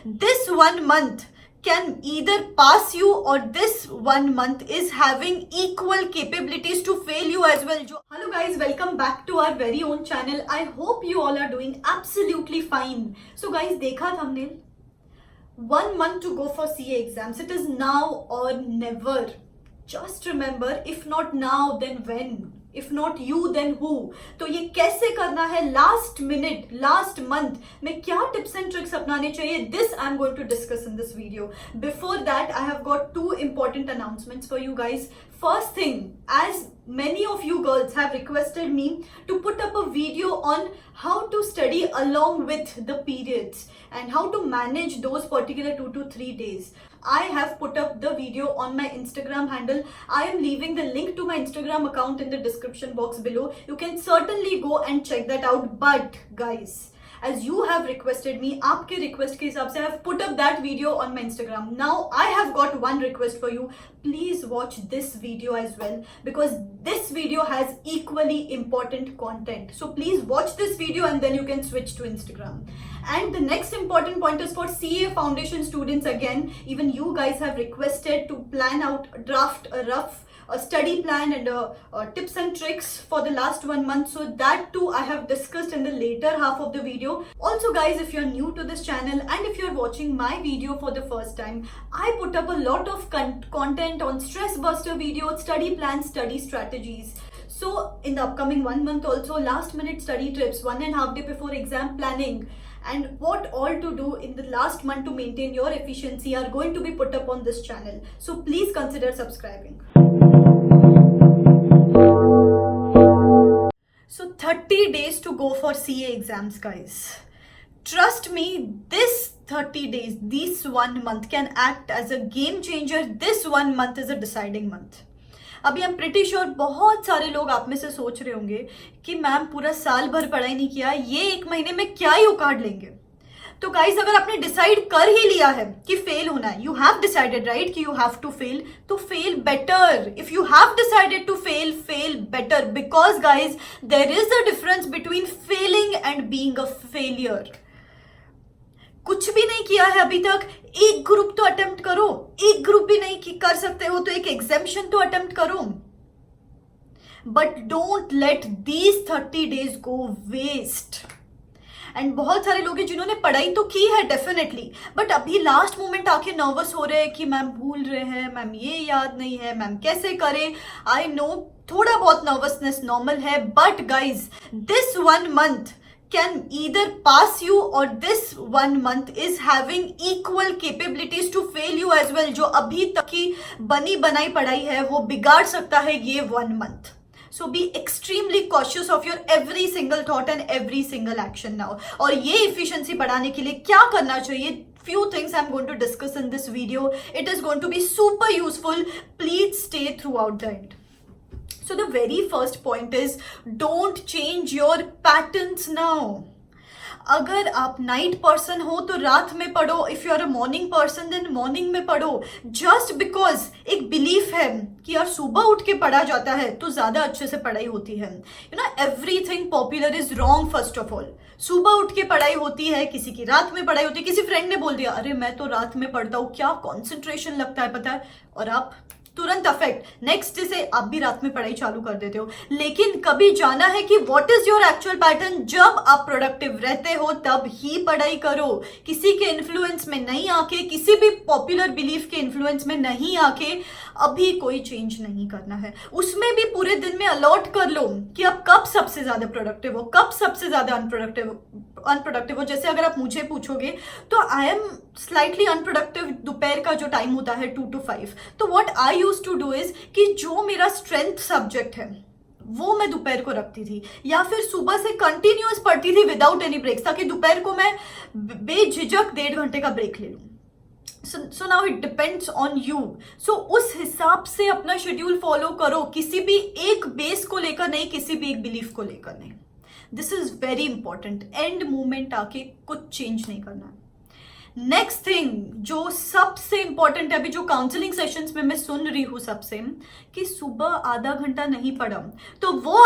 This 1 month can either pass you, or this 1 month is having equal capabilities to fail you as well. Hello guys, welcome back to our very own channel. I hope you all are doing absolutely fine. So guys, देखा thumbnail? 1 month to go for CA exams. It is now or never. Just remember, if not now, then when? If not you, then who? तो ये कैसे करना है, last minute, last month में क्या tips and tricks अपनाने चाहिए, this I am going to discuss in this video. Before that I have got two important announcements for you guys. First thing, as many of you girls have requested me to put up a video on how to study along with the periods and how to manage those particular 2 to 3 days. I have put up the video on my Instagram handle. I am leaving the link to my Instagram account in the description box below. You can certainly go and check that out. But guys, as you have requested me, आपके request के हिसाब से I have put up that video on my Instagram. Now I have got one request for you. Please watch this video as well, because this video has equally important content. So please watch this video and then you can switch to Instagram. And the next important point is for CA Foundation students. Again, even you guys have requested to plan out, draft a rough study plan and tips and tricks for the last 1 month. So that too I have discussed in the later half of the video. Also guys, if you're new to this channel and if you're watching my video for the first time, I put up a lot of content on stress buster videos, study plans, study strategies. So in the upcoming 1 month also, last minute study trips, 1.5 day before exam planning, and what all to do in the last month to maintain your efficiency are going to be put up on this channel. So please consider subscribing. So 30 days to go for CA exams, guys. Trust me, this 30 days, this 1 month can act as a game changer. This 1 month is a deciding month. अभी I am pretty sure बहुत सारे लोग आप में से सोच रहे होंगे कि मैम पूरा साल भर पढ़ाई नहीं किया, ये 1 महीने में क्या ही उखाड़ लेंगे. तो गाइज, अगर आपने डिसाइड कर ही लिया है कि फेल होना है, यू हैव डिसाइडेड राइट कि यू हैव टू फेल, तो fail better. If you have decided to fail, fail better, because guys there is a difference between failing and being a failure. कुछ भी नहीं किया है अभी तक, एक ग्रुप तो अटेम्प्ट करो. एक ग्रुप भी नहीं कर सकते हो तो एक एग्जामिनेशन तो अटेम्प्ट करो. But don't let these 30 days go waste. And बहुत सारे लोग हैं जिन्होंने पढ़ाई तो की है डेफिनेटली, बट अभी लास्ट मोमेंट आके नर्वस हो रहे हैं कि मैम भूल रहे हैं, मैम ये याद नहीं है, मैम कैसे करें. आई नो थोड़ा बहुत नर्वसनेस नॉर्मल है, but guys this 1 month can either pass you, or this 1 month is having equal capabilities to fail you as well. जो अभी तक की बनी बनाई पढ़ाई है वो बिगाड़ सकता है ये 1 month. So be extremely cautious of your every single thought and every single action now. और ये efficiency बढ़ाने के लिए क्या करना चाहिए, few things I'm going to discuss in this video. It is going to be super useful. Please stay throughout the end. So the very first point is, don't change your patterns now. अगर आप night person हो तो रात में पढ़ो. If you are a morning person then morning में पढ़ो. Just because एक बिलीफ है कि यार सुबह उठ के पढ़ा जाता है तो ज्यादा अच्छे से पढ़ाई होती है. You know, everything popular is wrong. First of all, सुबह उठ के पढ़ाई होती है, किसी की रात में पढ़ाई होती है. किसी फ्रेंड ने बोल दिया अरे मैं तो रात में पढ़ता हूँ, क्या कॉन्सेंट्रेशन लगता है पता है, और आप तुरंत अफेक्ट, नेक्स्ट डे से आप भी रात में पढ़ाई चालू कर देते हो. लेकिन कभी जाना है कि what is your actual pattern. जब आप प्रोडक्टिव रहते हो तब ही पढ़ाई करो. किसी के इन्फ्लुएंस में नहीं आके, किसी भी पॉपुलर बिलीफ के इन्फ्लुएंस में नहीं आके अभी कोई चेंज नहीं करना है. उसमें भी पूरे दिन में अलॉट कर लो कि आप कब सबसे ज्यादा प्रोडक्टिव हो, कब सबसे ज्यादा अनप्रोडक्टिव हो. जैसे अगर आप मुझे पूछोगे तो आई एम स्लाइटली अनप्रोडक्टिव दोपहर का जो टाइम होता है 2 to 5. तो what I used to do is कि जो मेरा स्ट्रेंथ सब्जेक्ट है वो मैं दोपहर को रखती थी, या फिर सुबह से कंटिन्यूअस पढ़ती थी विदाउट एनी ब्रेक्स, ताकि दोपहर को मैं बेझिझक 1.5 घंटे का ब्रेक ले लूं. So now it depends on you. So उस हिसाब से अपना शेड्यूल फॉलो करो. किसी भी एक बेस को लेकर नहीं, किसी भी एक बिलीफ को लेकर नहीं. This is very important. And movement आके कुछ चेंज नहीं करना. नेक्स्ट थिंग जो सबसे इंपॉर्टेंट है, अभी जो काउंसलिंग सेशंस में मैं सुन रही हूं सबसे, कि सुबह आधा घंटा नहीं पढ़ा, तो वो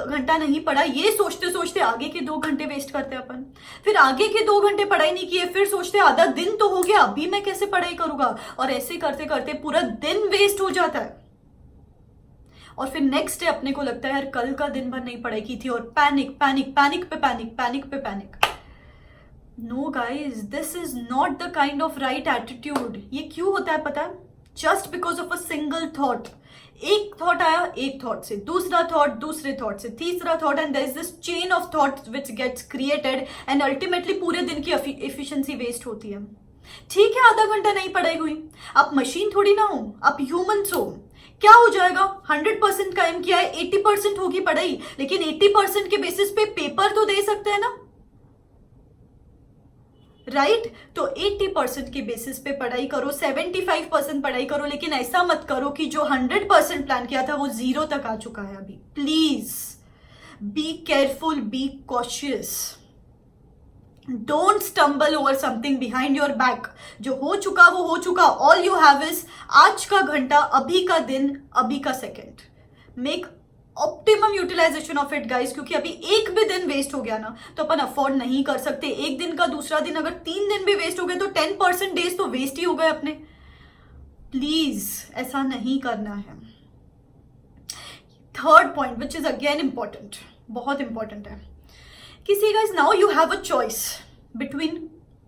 घंटा नहीं पढ़ा, ये सोचते सोचते आगे के 2 घंटे वेस्ट करते अपन, फिर आगे के 2 घंटे पढ़ाई नहीं किए, फिर सोचते आधा दिन तो हो गया, अभी मैं कैसे पढ़ाई करूंगा, और ऐसे करते करते पूरा दिन वेस्ट हो जाता है। और फिर नेक्स्ट डे अपने को लगता है यार कल का दिन भर नहीं पढ़ाई की थी, और पैनिक पैनिक पैनिक पे पैनिक, पैनिक पे panic. No guys, this is not the kind of right attitude. ये क्यों होता है पता है? Just because of a single thought. एक थॉट आया, एक थॉट से दूसरा थॉट, दूसरे थॉट से तीसरा thought, and there is this chain of thoughts which gets created, and ultimately पूरे दिन की एफिशिएंसी वेस्ट होती है। ठीक है, आधा घंटा नहीं पढ़ाई हुई, आप मशीन थोड़ी ना हो, आप ह्यूमंस हो। क्या हो जाएगा? 100% का एम किया है, 80% होगी पढ़ाई, लेकिन 80% के बेसिस पे पेपर तो दे सकते हैं ना, राइट? तो 80% के बेसिस पे पढ़ाई करो, 75% पढ़ाई करो, लेकिन ऐसा मत करो कि जो 100% प्लान किया था वो 0 तक आ चुका है अभी। Please be careful, be cautious, don't stumble over something behind your back. जो हो चुका वो हो चुका। ऑल यू हैव इज आज का घंटा, अभी का दिन, अभी का second. Make optimum utilization of it guys, क्योंकि अभी एक भी दिन वेस्ट हो गया ना तो अपन अफोर्ड नहीं कर सकते। एक दिन का दूसरा दिन, अगर 3 दिन भी वेस्ट हो गए तो 10% डेज तो वेस्ट ही हो गए अपने। प्लीज ऐसा नहीं करना है। Third point which is again important, बहुत इंपॉर्टेंट है कि see guys, now you have a choice between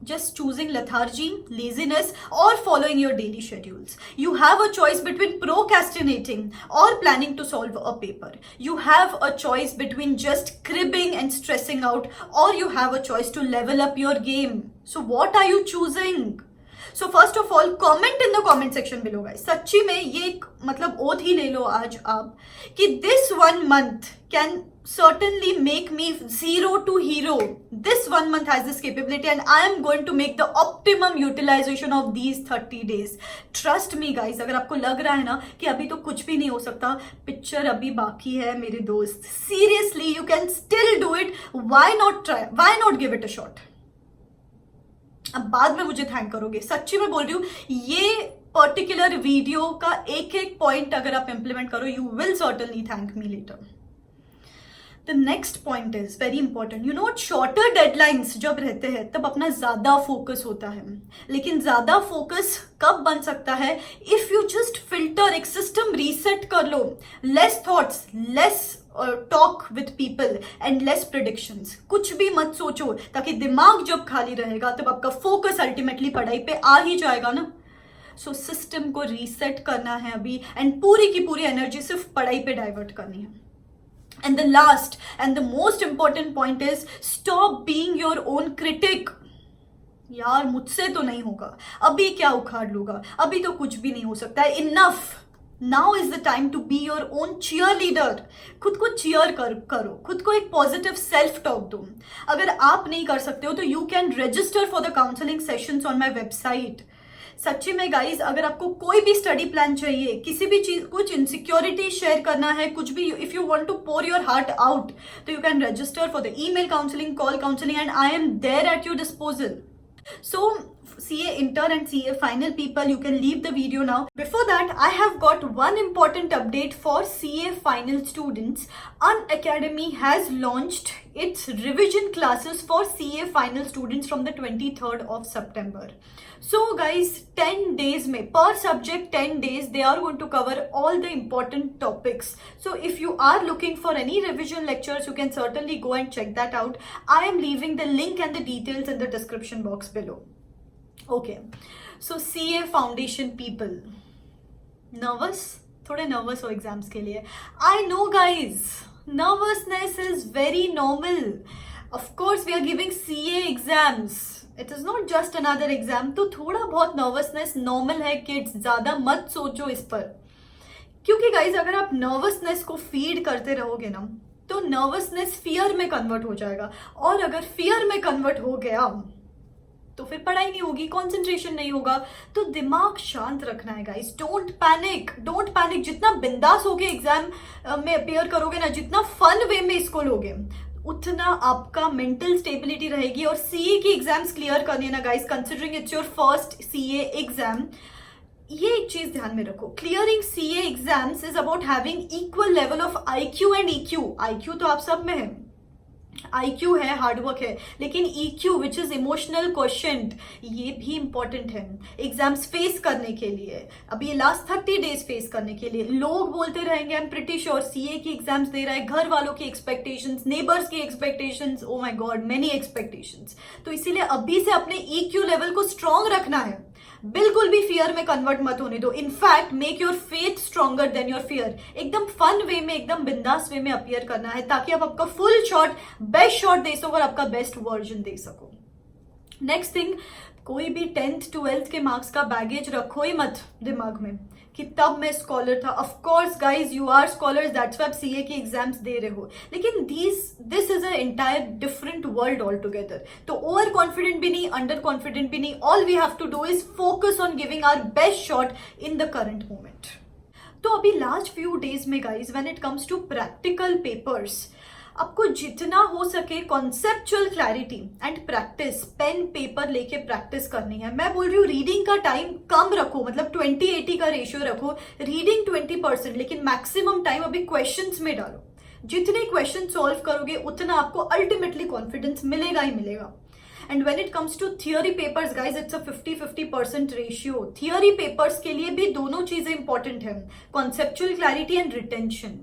just choosing lethargy, laziness or following your daily schedules. You have a choice between procrastinating or planning to solve a paper. You have a choice between just cribbing and stressing out, or you have a choice to level up your game. So what are you choosing? So first of all, comment in the comment section below guys. सच्ची में ये एक मतलब oath ही ले लो आज आप कि this 1 month can certainly make me 0 to hero. This 1 month has this capability and I am going to make the optimum utilization of these 30 days. Trust me guys, अगर आपको लग रहा है ना कि अभी तो कुछ भी नहीं हो सकता, पिक्चर अभी बाकी है मेरे दोस्त। Seriously, you can still do it. Why not try? Why not give it a shot? अब बाद में मुझे थैंक करोगे, सच्ची में बोल रही हूँ। ये पर्टिकुलर वीडियो का एक एक पॉइंट अगर आप इंप्लीमेंट करो, you will certainly thank me later. The next point is very important. You know, shorter deadlines जब रहते हैं तब अपना ज्यादा फोकस होता है, लेकिन ज्यादा फोकस कब बन सकता है? इफ यू जस्ट फिल्टर, एक सिस्टम रीसेट कर लो, less thoughts, less talk with people and less predictions. कुछ भी मत सोचो, ताकि दिमाग जब खाली रहेगा तब आपका फोकस अल्टीमेटली पढ़ाई पे आ ही जाएगा ना। सो सिस्टम को रीसेट करना है अभी, एंड पूरी की पूरी एनर्जी सिर्फ पढ़ाई पे डाइवर्ट करनी है। And the last and the most important point is stop being your own critic. यार मुझसे तो नहीं होगा, अभी क्या उखाड़ लूंगा, अभी तो कुछ भी नहीं हो सकता है। Enough, now is the time to be your own cheerleader. खुद को चीयर करो, खुद को एक पॉजिटिव सेल्फ टॉक दो। अगर आप नहीं कर सकते हो तो you can register for the counselling sessions on my website. सच्ची में गाइज, अगर आपको कोई भी स्टडी प्लान चाहिए, किसी भी चीज, कुछ इनसिक्योरिटी शेयर करना है, कुछ भी, if you want to pour your heart out, तो you can register for the email counselling, call counselling, and I am there at your disposal. So CA intern and CA final people, you can leave the video now. Before that, I have got one important update for CA final students. Unacademy has launched its revision classes for CA final students from the 23rd of September. So guys, 10 days mein, per subject 10 days, they are going to cover all the important topics. So if you are looking for any revision lectures, you can certainly go and check that out. I am leaving the link and the details in the description box below. Okay, so CA foundation people, nervous? थोड़े nervous हो exams के लिए. I know guys, nervousness is very normal. Of course, we are giving CA exams. It is not just another exam. तो थोड़ा बहुत nervousness normal है kids, ज़्यादा मत सोचो इस पर, क्योंकि guys अगर आप nervousness को feed करते रहोगे ना तो nervousness fear में convert हो जाएगा, और अगर fear में convert हो गया तो फिर पढ़ाई नहीं होगी, कंसंट्रेशन नहीं होगा। तो दिमाग शांत रखना है guys, don't panic, don't panic. जितना बिंदास होके एग्जाम में अपियर करोगे ना, जितना फन वे में इसको लोगे, उतना आपका मेंटल स्टेबिलिटी रहेगी। और सीए की एग्जाम्स क्लियर करनी है ना guys, considering it's your first CA exam, ये एक चीज ध्यान में रखो, clearing CA exams is about having equal level of IQ and EQ. IQ तो आप सब में है, आईक्यू है, हार्डवर्क है, लेकिन EQ which is emotional question, ये भी इंपॉर्टेंट है एग्जाम्स फेस करने के लिए। अभी लास्ट 30 डेज फेस करने के लिए लोग बोलते रहेंगे, I am pretty sure CA की एग्जाम्स दे रहा है, घर वालों की एक्सपेक्टेशंस, नेबर्स की expectations, oh my God many expectations. तो इसीलिए अभी से अपने ईक्यू लेवल को स्ट्रांग रखना है, बिल्कुल भी फियर में कन्वर्ट मत होने दो। In fact make your faith stronger than your fear. एकदम फन वे में, एकदम बिंदास वे में अपीयर करना है, ताकि आप आपका फुल शॉट, बेस्ट शॉट दे सको और आपका बेस्ट वर्जन दे सको। नेक्स्ट थिंग, कोई भी 10th 12th के मार्क्स का बैगेज रखो ही मत दिमाग में कि तब मैं स्कॉलर था। Of course guys you are scholars, that's why आप सीए की एग्जाम्स दे रहे हो, लेकिन this is a entire different world all together. तो ओवर कॉन्फिडेंट भी नहीं, अंडर कॉन्फिडेंट भी नहीं, all we have to do is focus on giving our best shot in the current moment. तो अभी लास्ट फ्यू डेज में guys when it comes to practical papers, आपको जितना हो सके conceptual clarity and practice, pen paper लेके practice करनी है। मैं बोल रही हूँ रीडिंग का टाइम कम रखो, मतलब 20-80 का रेशियो रखो, रीडिंग 20%, लेकिन मैक्सिमम टाइम अभी क्वेश्चंस में डालो। जितने क्वेश्चन सॉल्व करोगे उतना आपको अल्टीमेटली कॉन्फिडेंस मिलेगा ही मिलेगा। And when it comes to theory papers guys, it's a 50-50% ratio. Theory papers के लिए भी दोनों चीजें इंपॉर्टेंट है, conceptual clarity and retention.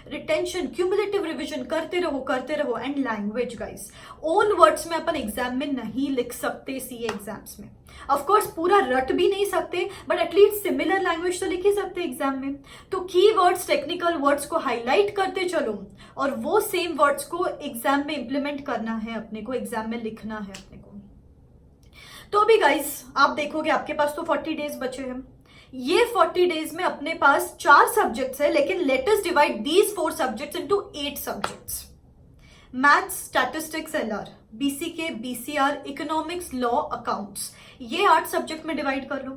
Retention, cumulative revision करते रहो and language guys, own words में अपन एग्जाम में नहीं लिख सकते सीए एग्जाम्स में। ऑफ कोर्स पूरा रट भी नहीं सकते, बट एटलीस्ट सिमिलर लैंग्वेज तो लिख ही सकते एग्जाम में। तो की वर्ड्स, टेक्निकल वर्ड्स को हाईलाइट करते चलो और वो सेम वर्ड्स को एग्जाम में इंप्लीमेंट करना है अपने को, एग्जाम में लिखना है अपने को। तो अभी गाइस आप देखोगे आपके पास तो 40 डेज बचे हैं। ये 40 डेज में अपने पास 4 सब्जेक्ट्स है, लेकिन let us divide these 4 subjects into 8 subjects. Maths, statistics, LR, BCK, BCR, economics, law, accounts, ये 8 सब्जेक्ट में डिवाइड कर लो।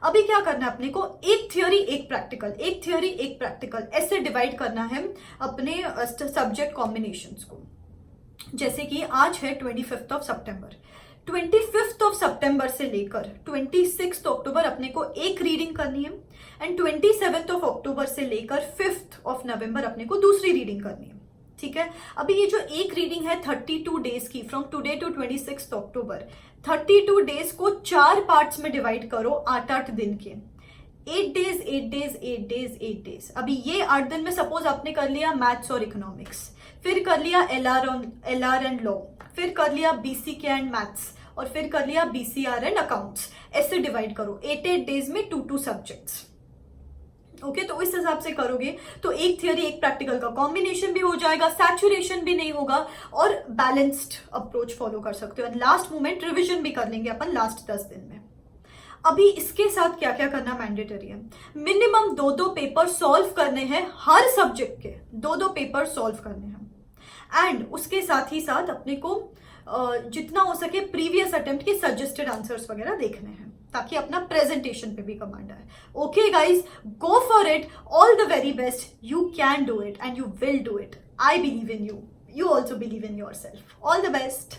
अभी क्या करना है अपने को, एक थियोरी एक प्रैक्टिकल, एक थियोरी एक प्रैक्टिकल, ऐसे डिवाइड करना है अपने सब्जेक्ट कॉम्बिनेशंस को। जैसे कि आज है 25 ऑफ सितंबर, 25 ऑफ सितंबर से लेकर 26 अक्टूबर अपने को एक रीडिंग करनी है, एंड 27 ऑफ अक्टूबर से लेकर 5 ऑफ नवंबर अपने को दूसरी रीडिंग करनी है। ठीक है, अभी ये जो एक रीडिंग है 32 डेज की, from today to 26 October, 32 days को 4 पार्ट्स में डिवाइड करो 8-8 दिन के, 8 डेज 8 डेज 8 डेज 8 डेज। अभी ये 8 दिन में सपोज आपने कर लिया मैथ्स और इकोनॉमिक्स, फिर कर लिया एलआर एंड लॉ, फिर कर लिया बीसीके एंड मैथ्स, और फिर कर लिया बीसीआर एंड अकाउंट्स। ऐसे डिवाइड करो 8-8 डेज में 2-2 सब्जेक्ट्स। ओके, तो इस हिसाब से करोगे तो एक थियोरी एक प्रैक्टिकल का कॉम्बिनेशन भी हो जाएगा, सैचुरेशन भी नहीं होगा, और बैलेंस्ड अप्रोच फॉलो कर सकते हो। लास्ट मोमेंट रिविजन भी कर लेंगे अपन लास्ट 10 दिन में। अभी इसके साथ क्या क्या करना मैंडेटरी है, मिनिमम 2-2 पेपर सॉल्व करने हैं, हर सब्जेक्ट के 2-2 पेपर सॉल्व करने हैं। एंड उसके साथ ही साथ अपने को जितना हो सके प्रीवियस अटेम्प्ट के सजेस्टेड आंसर्स वगैरह देखने हैं, ताकि अपना प्रेजेंटेशन पे भी कमांड आए। Okay guys, go for it, all the very best, you can do it and you will do it. I believe in you, you also believe in your self. All the best.